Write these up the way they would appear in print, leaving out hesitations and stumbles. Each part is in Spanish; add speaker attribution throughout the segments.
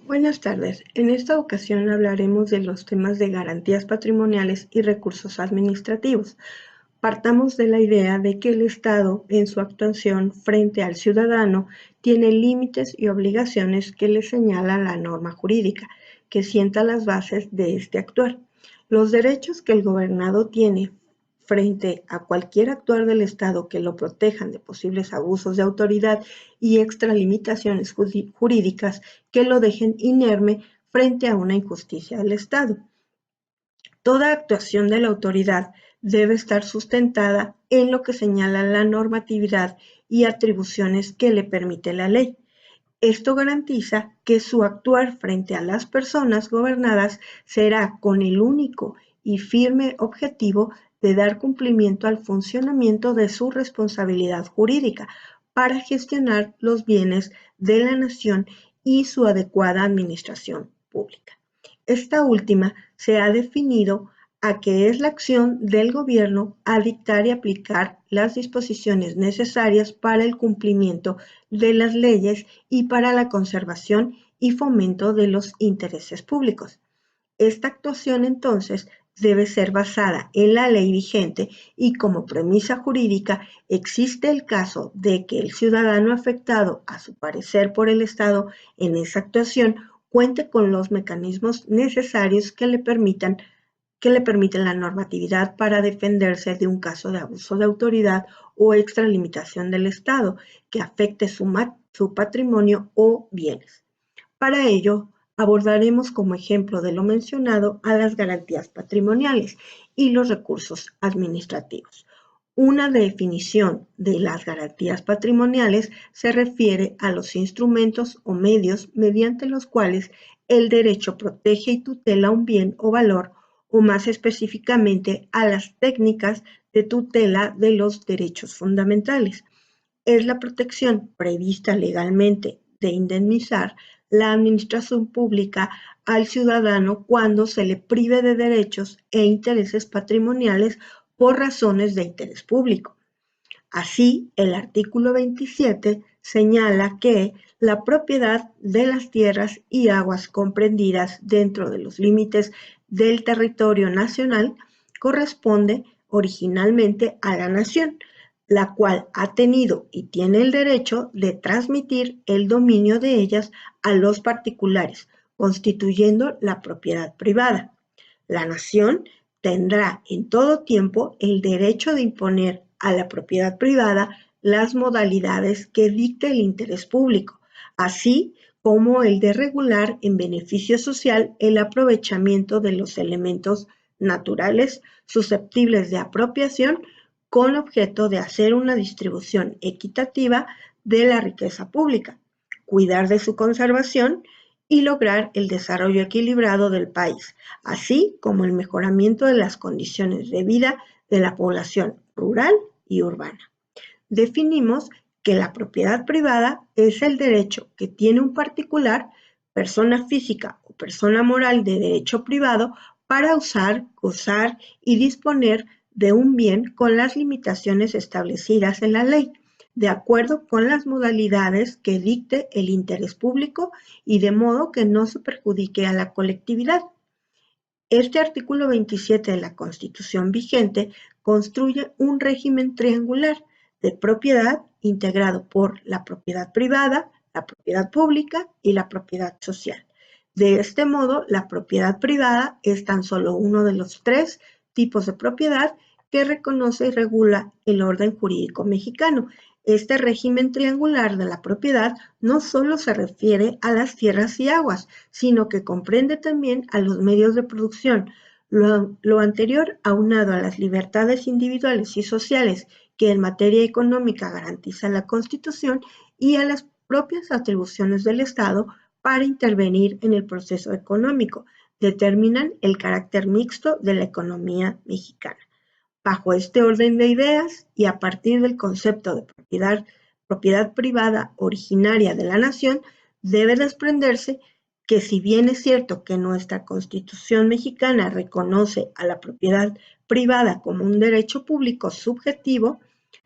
Speaker 1: Buenas tardes. En esta ocasión hablaremos de los temas de garantías patrimoniales y recursos administrativos. Partamos de la idea de que el Estado, en su actuación frente al ciudadano, tiene límites y obligaciones que le señala la norma jurídica, que sienta las bases de este actuar. Los derechos que el gobernado tiene frente a cualquier actuar del Estado que lo protejan de posibles abusos de autoridad y extralimitaciones jurídicas que lo dejen inerme frente a una injusticia del Estado. Toda actuación de la autoridad debe estar sustentada en lo que señala la normatividad y atribuciones que le permite la ley. Esto garantiza que su actuar frente a las personas gobernadas será con el único y firme objetivo de dar cumplimiento al funcionamiento de su responsabilidad jurídica para gestionar los bienes de la nación y su adecuada administración pública. Esta última se ha definido a que es la acción del gobierno a dictar y aplicar las disposiciones necesarias para el cumplimiento de las leyes y para la conservación y fomento de los intereses públicos. Esta actuación entonces debe ser basada en la ley vigente y como premisa jurídica existe el caso de que el ciudadano afectado a su parecer por el Estado en esa actuación cuente con los mecanismos necesarios que le permiten la normatividad para defenderse de un caso de abuso de autoridad o extralimitación del Estado que afecte su patrimonio o bienes. Para ello, abordaremos como ejemplo de lo mencionado a las garantías patrimoniales y los recursos administrativos. Una definición de las garantías patrimoniales se refiere a los instrumentos o medios mediante los cuales el derecho protege y tutela un bien o valor, o más específicamente a las técnicas de tutela de los derechos fundamentales. Es la protección prevista legalmente de indemnizar la administración pública al ciudadano cuando se le prive de derechos e intereses patrimoniales por razones de interés público. Así, el artículo 27 señala que la propiedad de las tierras y aguas comprendidas dentro de los límites del territorio nacional corresponde originalmente a la nación, la cual ha tenido y tiene el derecho de transmitir el dominio de ellas a los particulares, constituyendo la propiedad privada. La nación tendrá en todo tiempo el derecho de imponer a la propiedad privada las modalidades que dicte el interés público, así como el de regular en beneficio social el aprovechamiento de los elementos naturales susceptibles de apropiación con objeto de hacer una distribución equitativa de la riqueza pública, cuidar de su conservación y lograr el desarrollo equilibrado del país, así como el mejoramiento de las condiciones de vida de la población rural y urbana. Definimos que la propiedad privada es el derecho que tiene un particular, persona física o persona moral de derecho privado, para usar, gozar y disponer de un bien con las limitaciones establecidas en la ley, de acuerdo con las modalidades que dicte el interés público y de modo que no se perjudique a la colectividad. Este artículo 27 de la Constitución vigente construye un régimen triangular de propiedad integrado por la propiedad privada, la propiedad pública y la propiedad social. De este modo, la propiedad privada es tan solo uno de los tres tipos de propiedad que reconoce y regula el orden jurídico mexicano. Este régimen triangular de la propiedad no solo se refiere a las tierras y aguas, sino que comprende también a los medios de producción. Lo anterior, aunado a las libertades individuales y sociales que en materia económica garantiza la Constitución y a las propias atribuciones del Estado para intervenir en el proceso económico, determinan el carácter mixto de la economía mexicana. Bajo este orden de ideas y a partir del concepto de propiedad privada originaria de la nación, debe desprenderse que si bien es cierto que nuestra Constitución mexicana reconoce a la propiedad privada como un derecho público subjetivo,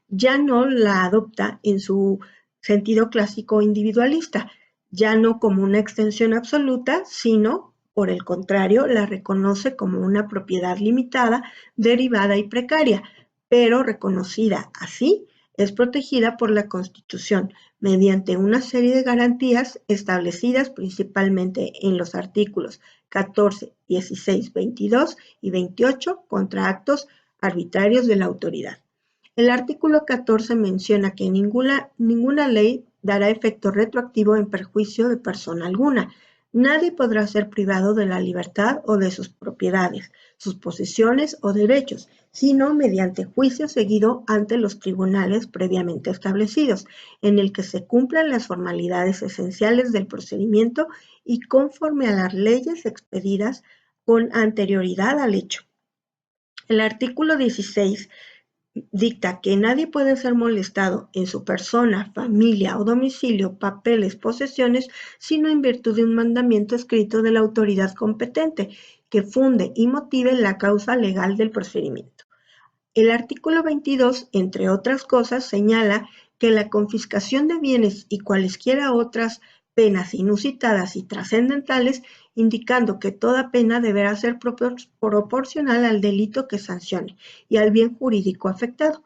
Speaker 1: ya no la adopta en su sentido clásico individualista, ya no como una extensión absoluta, sino, por el contrario, la reconoce como una propiedad limitada, derivada y precaria, pero reconocida así, es protegida por la Constitución mediante una serie de garantías establecidas principalmente en los artículos 14, 16, 22 y 28 contra actos arbitrarios de la autoridad. El artículo 14 menciona que ninguna ley dará efecto retroactivo en perjuicio de persona alguna. Nadie podrá ser privado de la libertad o de sus propiedades, sus posesiones o derechos, sino mediante juicio seguido ante los tribunales previamente establecidos, en el que se cumplan las formalidades esenciales del procedimiento y conforme a las leyes expedidas con anterioridad al hecho. El artículo 16 dicta que nadie puede ser molestado en su persona, familia o domicilio, papeles, posesiones, sino en virtud de un mandamiento escrito de la autoridad competente que funde y motive la causa legal del procedimiento. El artículo 22, entre otras cosas, señala que la confiscación de bienes y cualesquiera otras penas inusitadas y trascendentales, indicando que toda pena deberá ser proporcional al delito que sancione y al bien jurídico afectado.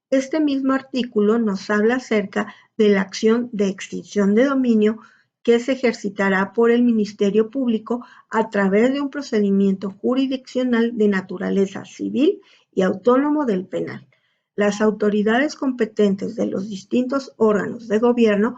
Speaker 1: Este mismo artículo nos habla acerca de la acción de extinción de dominio que se ejercitará por el Ministerio Público a través de un procedimiento jurisdiccional de naturaleza civil y autónomo del penal. Las autoridades competentes de los distintos órganos de gobierno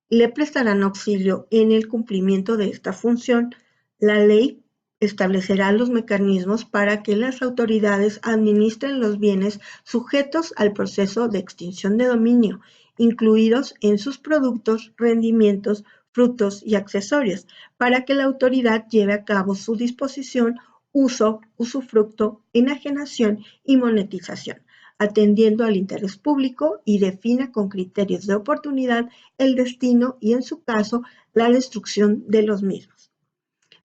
Speaker 1: le prestarán auxilio en el cumplimiento de esta función. La ley establecerá los mecanismos para que las autoridades administren los bienes sujetos al proceso de extinción de dominio, incluidos en sus productos, rendimientos, frutos y accesorios, para que la autoridad lleve a cabo su disposición, uso, usufructo, enajenación y monetización, atendiendo al interés público y defina con criterios de oportunidad el destino y, en su caso, la destrucción de los mismos.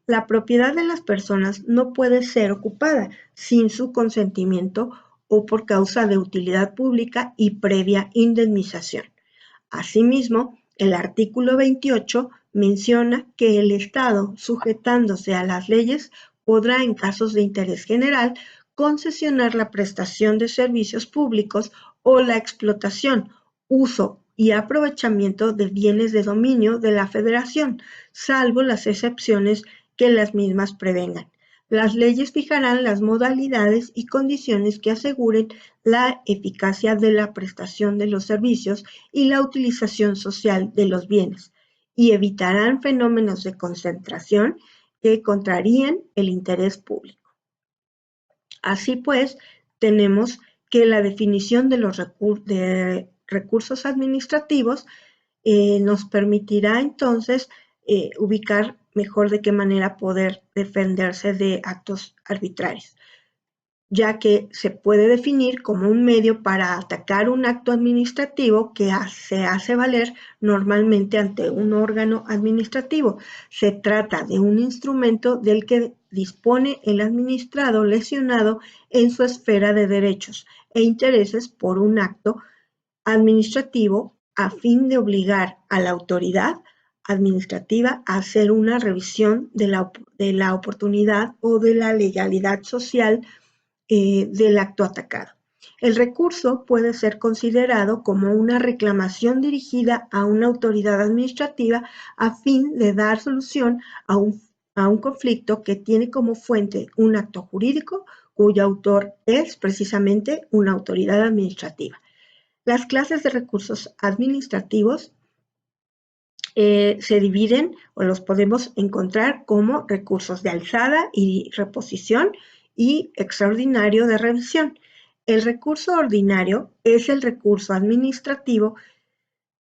Speaker 1: La propiedad de las personas no puede ser ocupada sin su consentimiento o por causa de utilidad pública y previa indemnización. Asimismo, el artículo 28 menciona que el Estado, sujetándose a las leyes, podrá, en casos de interés general, concesionar la prestación de servicios públicos o la explotación, uso y aprovechamiento de bienes de dominio de la Federación, salvo las excepciones que las mismas prevengan. Las leyes fijarán las modalidades y condiciones que aseguren la eficacia de la prestación de los servicios y la utilización social de los bienes, y evitarán fenómenos de concentración que contraríen el interés público. Así pues, tenemos que la definición de los recursos administrativos nos permitirá entonces ubicar mejor de qué manera poder defenderse de actos arbitrarios, ya que se puede definir como un medio para atacar un acto administrativo que se hace valer normalmente ante un órgano administrativo. Se trata de un instrumento del que dispone el administrado lesionado en su esfera de derechos e intereses por un acto administrativo a fin de obligar a la autoridad administrativa a hacer una revisión de la oportunidad o de la legalidad social del acto atacado. El recurso puede ser considerado como una reclamación dirigida a una autoridad administrativa a fin de dar solución a un conflicto que tiene como fuente un acto jurídico cuyo autor es precisamente una autoridad administrativa. Las clases de recursos administrativos se dividen o los podemos encontrar como recursos de alzada y reposición y extraordinario de revisión. El recurso ordinario es el recurso administrativo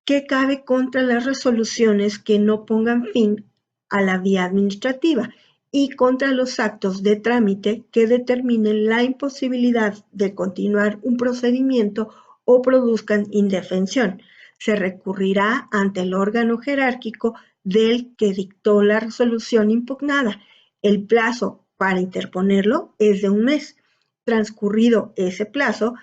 Speaker 1: que cabe contra las resoluciones que no pongan fin a la vía administrativa y contra los actos de trámite que determinen la imposibilidad de continuar un procedimiento o produzcan indefensión. Se recurrirá ante el órgano jerárquico del que dictó la resolución impugnada. El plazo para interponerlo es de un mes. Transcurrido ese plazo,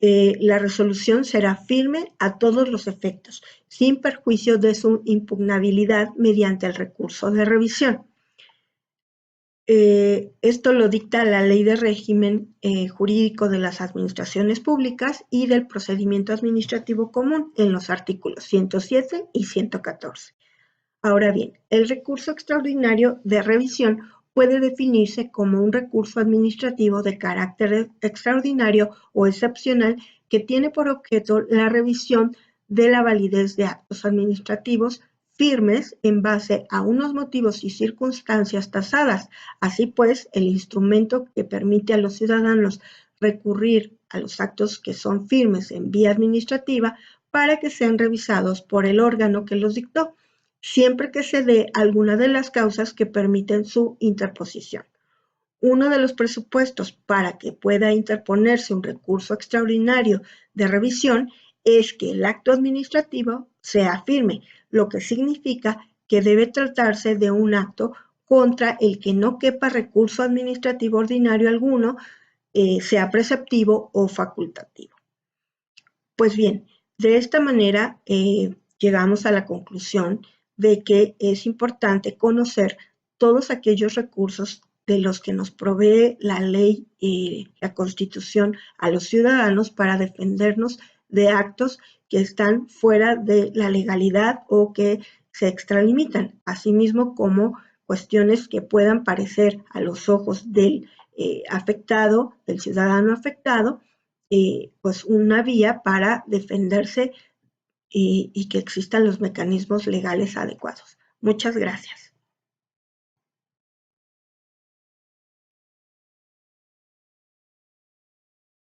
Speaker 1: la resolución será firme a todos los efectos, sin perjuicio de su impugnabilidad mediante el recurso de revisión. Esto lo dicta la Ley de Régimen Jurídico de las Administraciones Públicas y del Procedimiento Administrativo Común en los artículos 107 y 114. Ahora bien, el recurso extraordinario de revisión puede definirse como un recurso administrativo de carácter extraordinario o excepcional que tiene por objeto la revisión de la validez de actos administrativos firmes en base a unos motivos y circunstancias tasadas. Así pues, el instrumento que permite a los ciudadanos recurrir a los actos que son firmes en vía administrativa para que sean revisados por el órgano que los dictó, siempre que se dé alguna de las causas que permiten su interposición. Uno de los presupuestos para que pueda interponerse un recurso extraordinario de revisión es que el acto administrativo sea firme, lo que significa que debe tratarse de un acto contra el que no quepa recurso administrativo ordinario alguno, sea preceptivo o facultativo. Pues bien, de esta manera llegamos a la conclusión de que es importante conocer todos aquellos recursos de los que nos provee la ley y la Constitución a los ciudadanos para defendernos de actos que están fuera de la legalidad o que se extralimitan, asimismo como cuestiones que puedan parecer a los ojos del afectado, del ciudadano afectado, pues una vía para defenderse y que existan los mecanismos legales adecuados. Muchas gracias.